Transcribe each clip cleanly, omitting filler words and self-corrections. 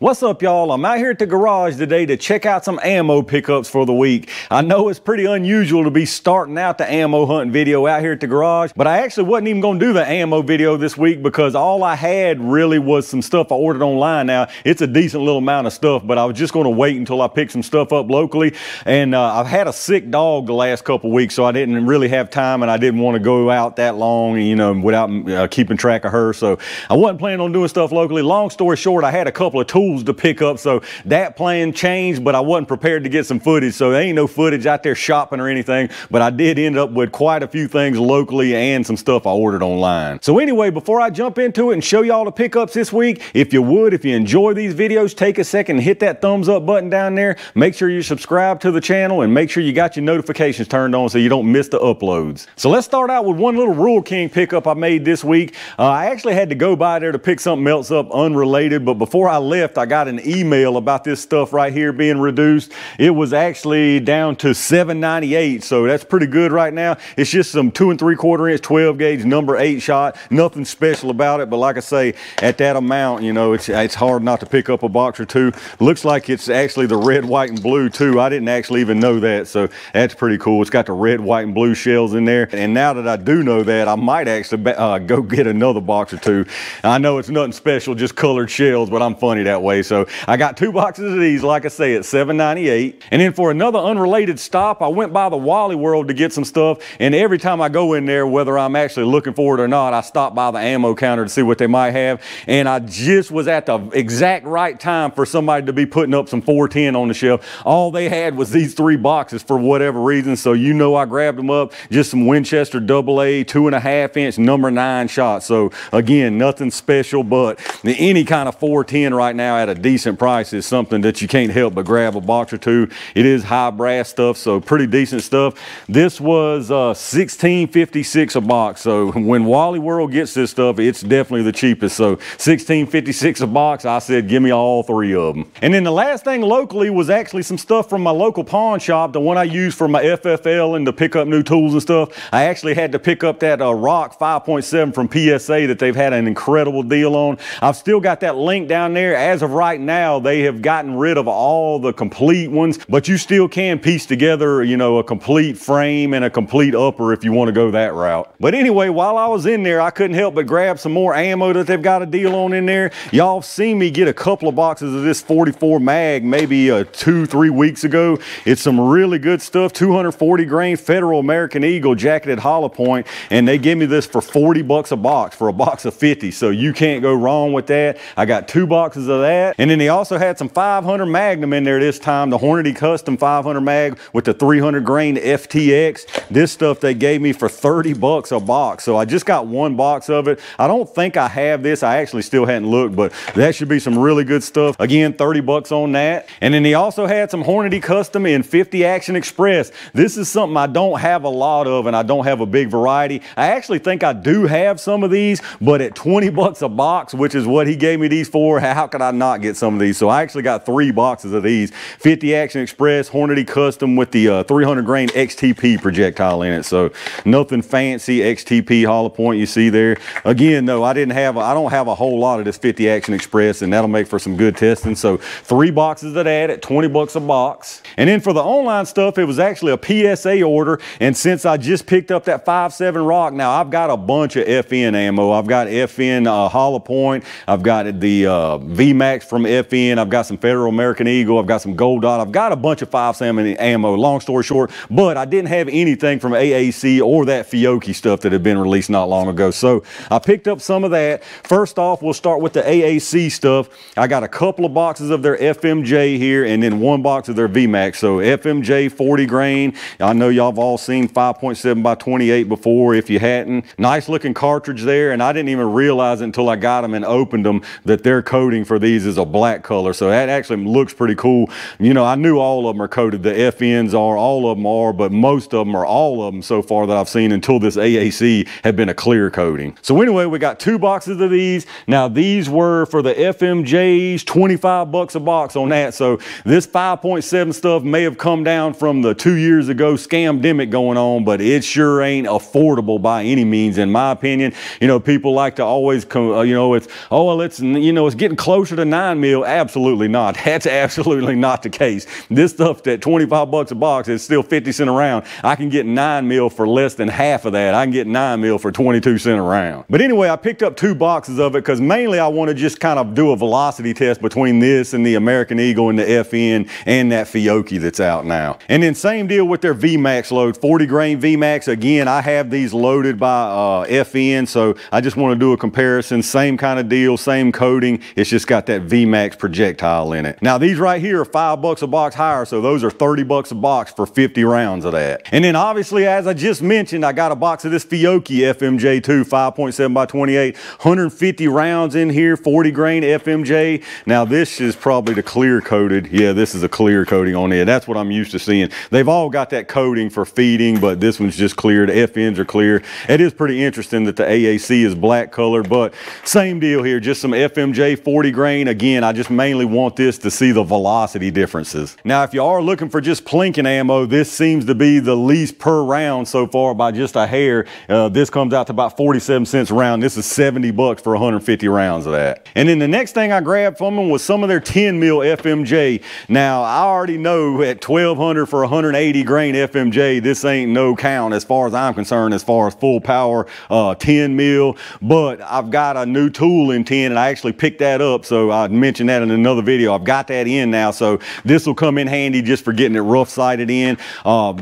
What's up, y'all? I'm out here at the garage today to check out some ammo pickups for the week. I know it's pretty unusual to be starting out the ammo hunting video out here at the garage, but I actually wasn't even going to do the ammo video this week because all I had really was some stuff I ordered online. Now, it's a decent little amount of stuff, but I was just going to wait until I picked some stuff up locally. And I've had a sick dog the last couple weeks, so I didn't really have time, and I didn't want to go out that long, you know, without keeping track of her. So I wasn't planning on doing stuff locally. Long story short, I had a couple of tools to pick up, so that plan changed, but I wasn't prepared to get some footage, so there ain't no footage out there shopping or anything, but I did end up with quite a few things locally and some stuff I ordered online. So anyway, before I jump into it and show y'all the pickups this week, if you enjoy these videos, take a second and hit that thumbs up button down there. Make sure you subscribe to the channel and make sure you got your notifications turned on so you don't miss the uploads. So let's start out with one little Rural King pickup I made this week. I actually had to go by there to pick something else up unrelated, but before I left, I got an email about this stuff right here being reduced. It was actually down to $7.98, so that's pretty good right now. It's just some 2 3/4 inch 12 gauge number 8 shot. Nothing special about it, but like I say, at that amount, you know, it's hard not to pick up a box or two. Looks like it's actually the red, white, and blue too. I didn't actually even know that, so that's pretty cool. It's got the red, white, and blue shells in there, and now that I do know that, I might actually go get another box or two. I know it's nothing special, just colored shells, but I'm funny that way. So I got 2 boxes of these, like I say, at $7.98. And then for another unrelated stop, I went by the Wally World to get some stuff. And every time I go in there, whether I'm actually looking for it or not, I stop by the ammo counter to see what they might have. And I just was at the exact right time for somebody to be putting up some 410 on the shelf. All they had was these 3 boxes for whatever reason. So you know I grabbed them up. Just some Winchester AA 2.5 inch number 9 shots. So again, nothing special, but any kind of 410 right now at a decent price is something that you can't help but grab a box or two. It is high brass stuff, so pretty decent stuff. This was $16.56 a box. So when Wally World gets this stuff, it's definitely the cheapest. So $16.56 a box. I said, give me all 3 of them. And then the last thing locally was actually some stuff from my local pawn shop, the one I use for my FFL and to pick up new tools and stuff. I actually had to pick up that Rock 5.7 from PSA that they've had an incredible deal on. I've still got that link down there. As of right now, they have gotten rid of all the complete ones, but you still can piece together, you know, a complete frame and a complete upper if you want to go that route. But anyway, while I was in there, I couldn't help but grab some more ammo that they've got a deal on in there. Y'all seen me get a couple of boxes of this 44 mag maybe 2-3 weeks ago. It's some really good stuff. 240 grain Federal American Eagle jacketed hollow point, and they gave me this for 40 bucks a box for a box of 50, so you can't go wrong with that. I got 2 boxes of that, and then they also had some 500 Magnum in there this time, the Hornady Custom 500 mag with the 300 grain FTX. This stuff they gave me for 30 bucks a box, so I just got 1 box of it. I don't think I have this. I actually still hadn't looked, but that should be some really good stuff. Again, 30 bucks on that. And then they also had some Hornady Custom in 50 Action Express. This is something I don't have a lot of, and I don't have a big variety. I actually think I do have some of these, but at 20 bucks a box, which is what he gave me these for, how could I not get some of these? So I actually got 3 boxes of these. 50 Action Express, Hornady Custom with the 300 grain XTP projectile in it. So nothing fancy, XTP hollow point you see there. Again, though, I don't have a whole lot of this 50 Action Express, and that'll make for some good testing. So 3 boxes of that at 20 bucks a box. And then for the online stuff, it was actually a PSA order. And since I just picked up that 5.7 Rock, now I've got a bunch of FN ammo. I've got FN hollow point. I've got the VMAX from FN. I've got some Federal American Eagle. I've got some Gold Dot. I've got a bunch of 5.7 ammo, long story short, but I didn't have anything from AAC or that Fiocchi stuff that had been released not long ago. So I picked up some of that. First off, we'll start with the AAC stuff. I got a couple of boxes of their FMJ here and then 1 box of their VMAX. So FMJ 40 grain. I know y'all have all seen 5.7 by 28 before. If you hadn't, nice looking cartridge there, and I didn't even realize it until I got them and opened them that their coating for these is a black color. So that actually looks pretty cool. You know, I knew all of them are coated. The FNs are, all of them are, but most of them are, all of them so far that I've seen until this AAC had been a clear coating. So anyway, we got 2 boxes of these. Now these were for the FMJs, 25 bucks a box on that. So this 5.7 stuff may have come down from the 2 years ago scamdemic going on, but it sure ain't affordable by any means, in my opinion. You know, people like to always, it's getting closer to 9 mil? Absolutely not. That's absolutely not the case. This stuff at 25 bucks a box is still 50 cents a round. I can get 9 mil for less than half of that. I can get 9 mil for 22 cents a round. But anyway, I picked up 2 boxes of it because mainly I want to just kind of do a velocity test between this and the American Eagle and the FN and that Fiocchi that's out now. And then same deal with their VMAX load, 40 grain VMAX. Again, I have these loaded by FN, so I just want to do a comparison. Same kind of deal, same coating. It's just got that VMAX projectile in it. Now these right here are 5 bucks a box higher, so those are 30 bucks a box for 50 rounds of that. And then obviously, as I just mentioned, I got a box of this Fiocchi FMJ2 5.7 by 28, 150 rounds in here, 40 grain FMJ. Now this is probably the clear coated. Yeah, this is a clear coating on it. That's what I'm used to seeing. They've all got that coating for feeding, but this one's just clear. The FNs are clear. It is pretty interesting that the AAC is black color, but same deal here, just some FMJ 40 grain. Again, I just mainly want this to see the velocity differences. Now, if you are looking for just plinking ammo, this seems to be the least per round so far by just a hair. This comes out to about 47 cents a round. This is 70 bucks for 150 rounds of that. And then the next thing I grabbed from them was some of their 10 mil FMJ. Now, I already know at 1200 for 180 grain FMJ, this ain't no count as far as I'm concerned, as far as full power 10 mil, but I've got a new tool in 10 and I actually picked that up, so I mentioned that in another video. I've got that in now, so this will come in handy just for getting it rough sighted in.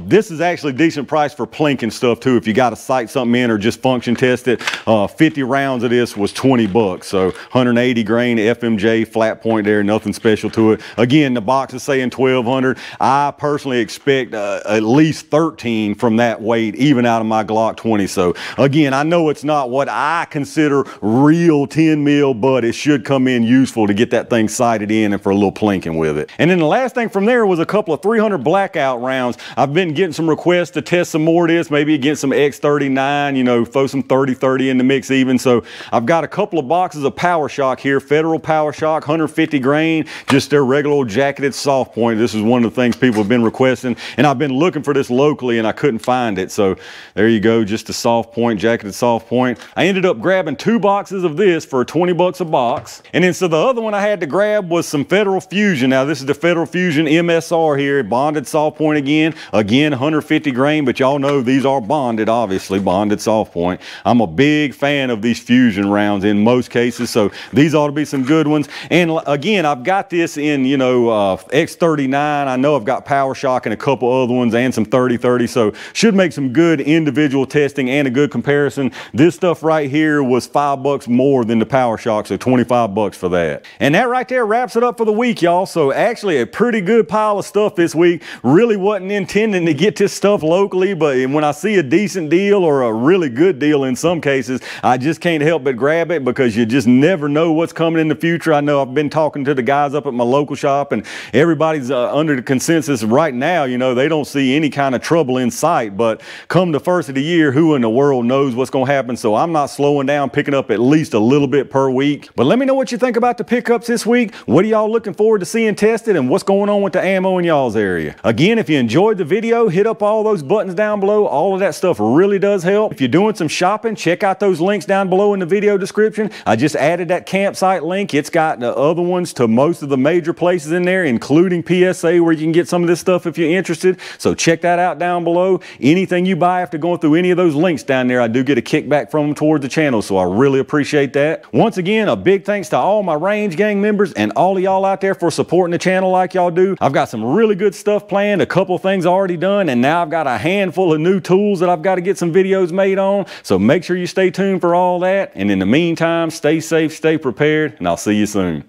This is actually decent price for plinking stuff too, if you got to sight something in or just function test it. 50 rounds of this was 20 bucks, so 180 grain FMJ flat point there, nothing special to it. Again, the box is saying 1200. I personally expect at least 13 from that weight, even out of my Glock 20. So again, I know it's not what I consider real 10 mil, but it should come in useful to get that thing sighted in and for a little plinking with it. And then the last thing from there was a couple of 300 blackout rounds. I've been getting some requests to test some more of this, maybe against some X39, you know, throw some 30-30 in the mix even. So I've got a couple of boxes of Power Shock here, Federal Power Shock, 150 grain, just their regular old jacketed soft point. This is one of the things people have been requesting, and I've been looking for this locally and I couldn't find it. So there you go, just a soft point, jacketed soft point. I ended up grabbing 2 boxes of this for 20 bucks a box. And then so the other one I had to grab was some Federal Fusion. Now this is the Federal Fusion MSR here, bonded soft point again 150 grain, but y'all know these are bonded, obviously bonded soft point. I'm a big fan of these Fusion rounds in most cases, so these ought to be some good ones. And again, I've got this in, you know, X39. I know I've got Power Shock and a couple other ones and some 30-30, so should make some good individual testing and a good comparison. This stuff right here was 5 bucks more than the Power Shock, so 25 bucks for that. And that right there wraps it up for the week, y'all. So actually a pretty good pile of stuff this week. Really wasn't intending to get this stuff locally, but when I see a decent deal or a really good deal in some cases, I just can't help but grab it because you just never know what's coming in the future. I know I've been talking to the guys up at my local shop and everybody's under the consensus right now, you know, they don't see any kind of trouble in sight, but come the first of the year, who in the world knows what's going to happen? So I'm not slowing down, picking up at least a little bit per week. But let me know what you think about the pickups this week. What are y'all looking forward to seeing tested and what's going on with the ammo in y'all's area? Again, if you enjoyed the video, hit up all those buttons down below. All of that stuff really does help. If you're doing some shopping, check out those links down below in the video description. I just added that campsite link. It's got the other ones to most of the major places in there, including PSA, where you can get some of this stuff if you're interested. So check that out down below. Anything you buy after going through any of those links down there, I do get a kickback from them towards the channel, so I really appreciate that. Once again, a big thanks to all my Range Gang members and all of y'all out there for supporting the channel like y'all do. I've got some really good stuff planned, a couple things already done, and now I've got a handful of new tools that I've got to get some videos made on. So make sure you stay tuned for all that. And in the meantime, stay safe, stay prepared, and I'll see you soon.